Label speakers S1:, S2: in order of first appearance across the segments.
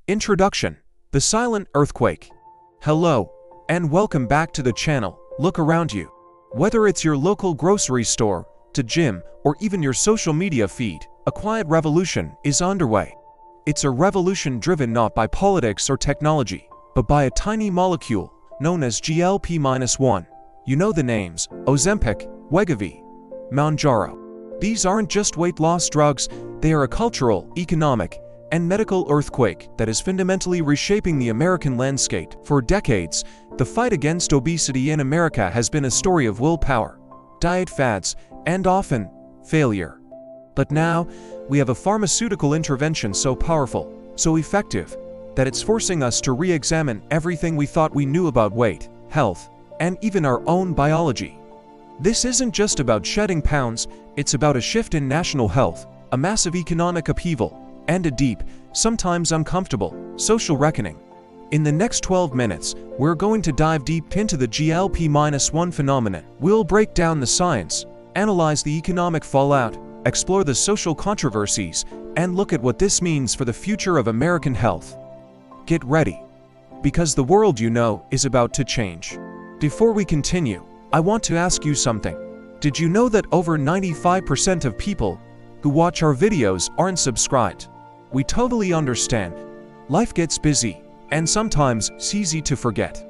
S1: Introduction: The Silent Earthquake. Hello, and welcome back to the channel. Look around you. Whether it's your local grocery store, to gym, or even your social media feed, a quiet revolution is underway. It's a revolution driven not by politics or technology, but by a tiny molecule known as GLP-1. You know the names: Ozempic, Wegovy, Mounjaro. These aren't just weight loss drugs, they are a cultural, economic, and medical earthquake that is fundamentally reshaping the American landscape. For decades, the fight against obesity in America has been a story of willpower, diet fads, and often, failure. But now, we have a pharmaceutical intervention so powerful, so effective, that it's forcing us to re-examine everything we thought we knew about weight, health, and even our own biology. This isn't just about shedding pounds, it's about a shift in national health, a massive economic upheaval, and a deep, sometimes uncomfortable, social reckoning. In the next 12 minutes, we're going to dive deep into the GLP-1 phenomenon. We'll break down the science, analyze the economic fallout, explore the social controversies, and look at what this means for the future of American health. Get ready, because the world you know is about to change. Before we continue, I want to ask you something. Did you know that over 95% of people who watch our videos aren't subscribed? We totally understand. Life gets busy, and sometimes it's easy to forget.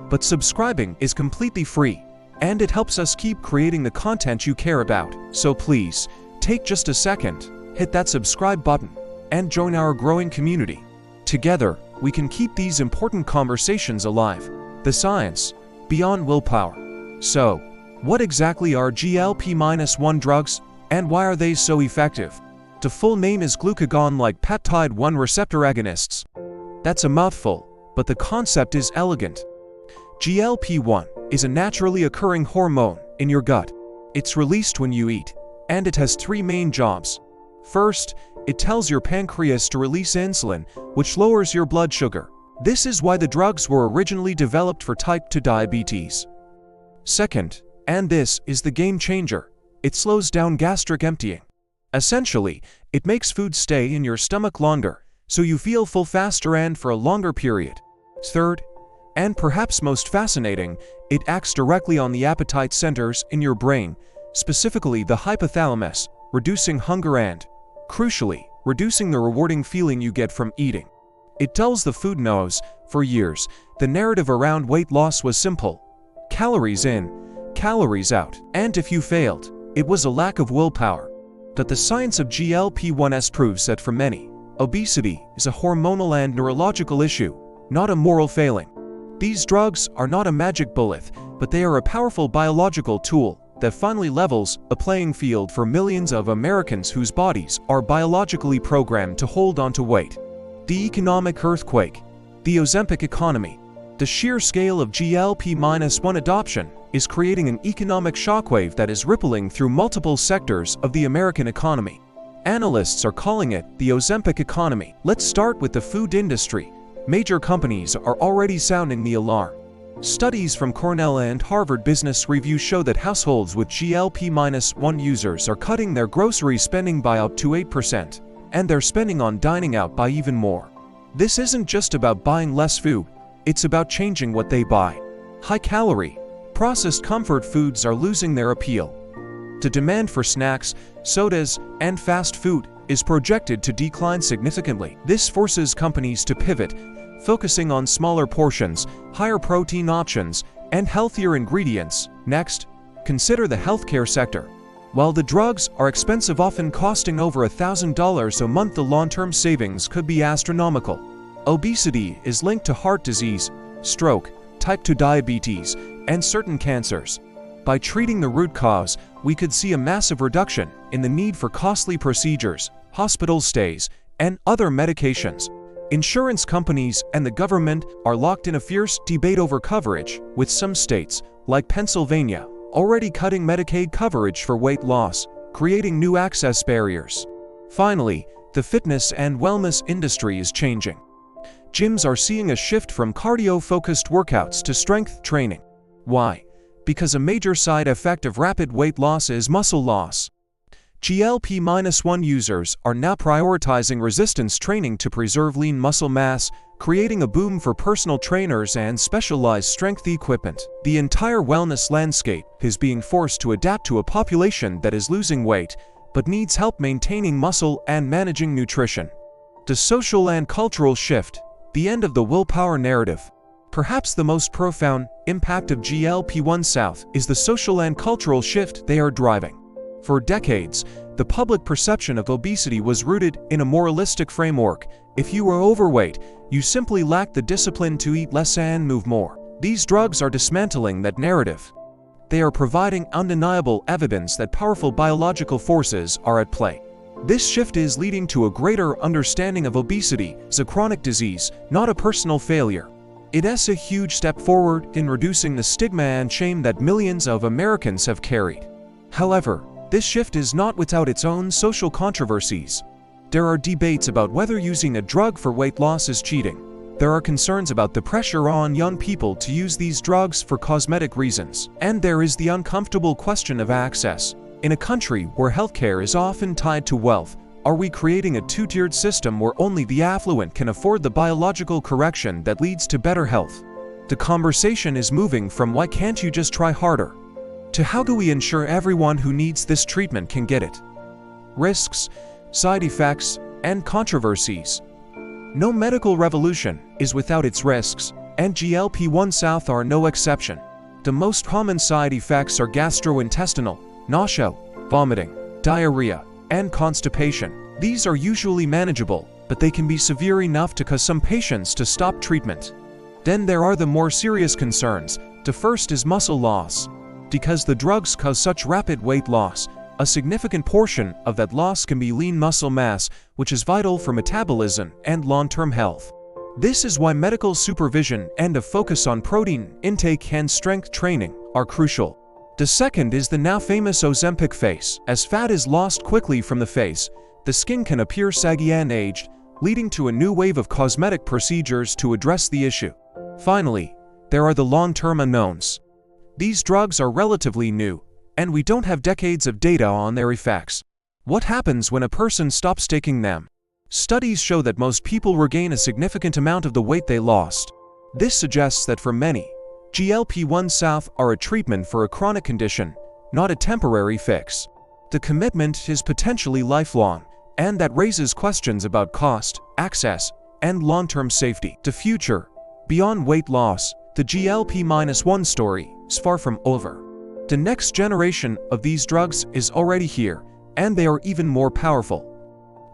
S1: But subscribing is completely free, and it helps us keep creating the content you care about. So please, take just a second, hit that subscribe button, and join our growing community. Together, we can keep these important conversations alive. The science, beyond willpower. So, what exactly are GLP-1 drugs, and why are they so effective? The full name is glucagon-like peptide-1 receptor agonists. That's a mouthful, but the concept is elegant. GLP-1 is a naturally occurring hormone in your gut. It's released when you eat, and it has three main jobs. First, it tells your pancreas to release insulin, which lowers your blood sugar. This is why the drugs were originally developed for type 2 diabetes. Second, and this is the game changer, it slows down gastric emptying. Essentially, it makes food stay in your stomach longer, so you feel full faster and for a longer period. Third, and perhaps most fascinating, it acts directly on the appetite centers in your brain, specifically the hypothalamus, reducing hunger and, crucially, reducing the rewarding feeling you get from eating. It tells the food no's. For years, the narrative around weight loss was simple: calories in, calories out. And if you failed, it was a lack of willpower. But the science of GLP-1 proves that for many, obesity is a hormonal and neurological issue, not a moral failing. These drugs are not a magic bullet, but they are a powerful biological tool that finally levels a playing field for millions of Americans whose bodies are biologically programmed to hold onto weight. The economic earthquake, the Ozempic economy. The sheer scale of GLP-1 adoption is creating an economic shockwave that is rippling through multiple sectors of the American economy. Analysts are calling it the Ozempic economy. Let's start with the food industry. Major companies are already sounding the alarm. Studies from Cornell and Harvard Business Review show that households with GLP-1 users are cutting their grocery spending by up to 8%, and they're spending on dining out by even more. This isn't just about buying less food, it's about changing what they buy. High-calorie, processed comfort foods are losing their appeal. The demand for snacks, sodas, and fast food is projected to decline significantly. This forces companies to pivot, focusing on smaller portions, higher protein options, and healthier ingredients. Next, consider the healthcare sector. While the drugs are expensive, often costing over $1,000 a month, the long-term savings could be astronomical. Obesity is linked to heart disease, stroke, type 2 diabetes, and certain cancers. By treating the root cause, we could see a massive reduction in the need for costly procedures, hospital stays, and other medications. Insurance companies and the government are locked in a fierce debate over coverage, with some states, like Pennsylvania, already cutting Medicaid coverage for weight loss, creating new access barriers. Finally, the fitness and wellness industry is changing. Gyms are seeing a shift from cardio-focused workouts to strength training. Why? Because a major side effect of rapid weight loss is muscle loss. GLP-1 users are now prioritizing resistance training to preserve lean muscle mass, creating a boom for personal trainers and specialized strength equipment. The entire wellness landscape is being forced to adapt to a population that is losing weight, but needs help maintaining muscle and managing nutrition. The social and cultural shift, the end of the willpower narrative. Perhaps the most profound impact of GLP-1 South is the social and cultural shift they are driving. For decades, the public perception of obesity was rooted in a moralistic framework. If you were overweight, you simply lacked the discipline to eat less and move more. These drugs are dismantling that narrative. They are providing undeniable evidence that powerful biological forces are at play. This shift is leading to a greater understanding of obesity as a chronic disease, not a personal failure. It is a huge step forward in reducing the stigma and shame that millions of Americans have carried. However, this shift is not without its own social controversies. There are debates about whether using a drug for weight loss is cheating. There are concerns about the pressure on young people to use these drugs for cosmetic reasons. And there is the uncomfortable question of access. In a country where healthcare is often tied to wealth, are we creating a two-tiered system where only the affluent can afford the biological correction that leads to better health? The conversation is moving from "why can't you just try harder?" to "how do we ensure everyone who needs this treatment can get it?" Risks, side effects, and controversies. No medical revolution is without its risks, and GLP-1 South are no exception. The most common side effects are gastrointestinal, nausea, vomiting, diarrhea, and constipation. These are usually manageable, but they can be severe enough to cause some patients to stop treatment. Then there are the more serious concerns. The first is muscle loss. Because the drugs cause such rapid weight loss, a significant portion of that loss can be lean muscle mass, which is vital for metabolism and long-term health. This is why medical supervision and a focus on protein intake and strength training are crucial. The second is the now famous Ozempic face. As fat is lost quickly from the face, the skin can appear saggy and aged, leading to a new wave of cosmetic procedures to address the issue. Finally, there are the long-term unknowns. These drugs are relatively new, and we don't have decades of data on their effects. What happens when a person stops taking them? Studies show that most people regain a significant amount of the weight they lost. This suggests that for many, GLP-1 South are a treatment for a chronic condition, not a temporary fix. The commitment is potentially lifelong, and that raises questions about cost, access, and long-term safety. The future, beyond weight loss, the GLP-1 story is far from over. The next generation of these drugs is already here, and they are even more powerful.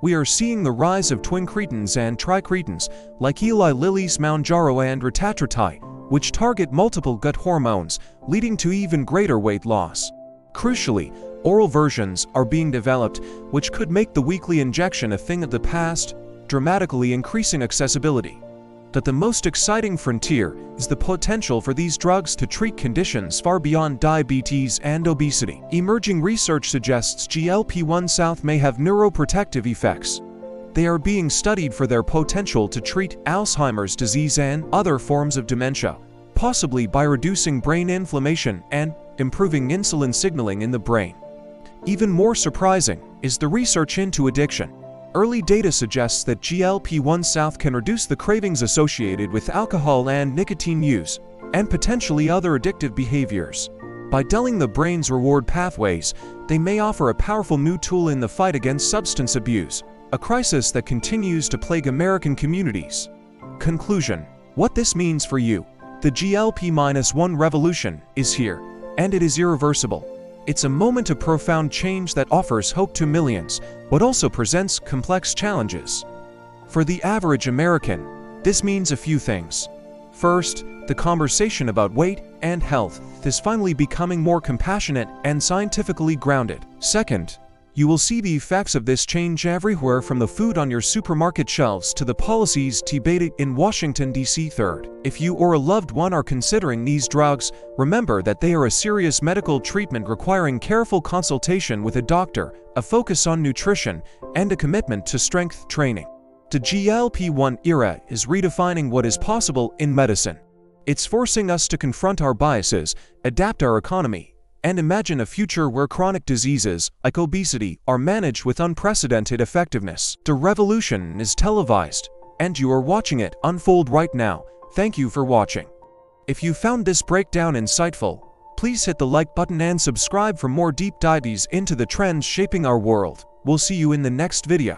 S1: We are seeing the rise of twincretins and tricretins, like Eli Lilly's Mounjaro and retatrutide, which target multiple gut hormones, leading to even greater weight loss. Crucially, oral versions are being developed, which could make the weekly injection a thing of the past, dramatically increasing accessibility. But the most exciting frontier is the potential for these drugs to treat conditions far beyond diabetes and obesity. Emerging research suggests GLP-1 South may have neuroprotective effects. They are being studied for their potential to treat Alzheimer's disease and other forms of dementia, possibly by reducing brain inflammation and improving insulin signaling in the brain. Even more surprising is the research into addiction. Early data suggests that GLP-1 South can reduce the cravings associated with alcohol and nicotine use, and potentially other addictive behaviors. By dulling the brain's reward pathways, they may offer a powerful new tool in the fight against substance abuse, a crisis that continues to plague American communities. Conclusion: what this means for you. The GLP-1 revolution is here, and it is irreversible. It's a moment of profound change that offers hope to millions, but also presents complex challenges. For the average American, this means a few things. First, the conversation about weight and health is finally becoming more compassionate and scientifically grounded. Second, you will see the effects of this change everywhere, from the food on your supermarket shelves to the policies debated in Washington, D.C. Third, if you or a loved one are considering these drugs, remember that they are a serious medical treatment requiring careful consultation with a doctor, a focus on nutrition, and a commitment to strength training. The GLP-1 era is redefining what is possible in medicine. It's forcing us to confront our biases, adapt our economy, And imagine a future where chronic diseases, like obesity, are managed with unprecedented effectiveness. The revolution is televised, and you are watching it unfold right now. Thank you for watching. If you found this breakdown insightful, please hit the like button and subscribe for more deep dives into the trends shaping our world. We'll see you in the next video.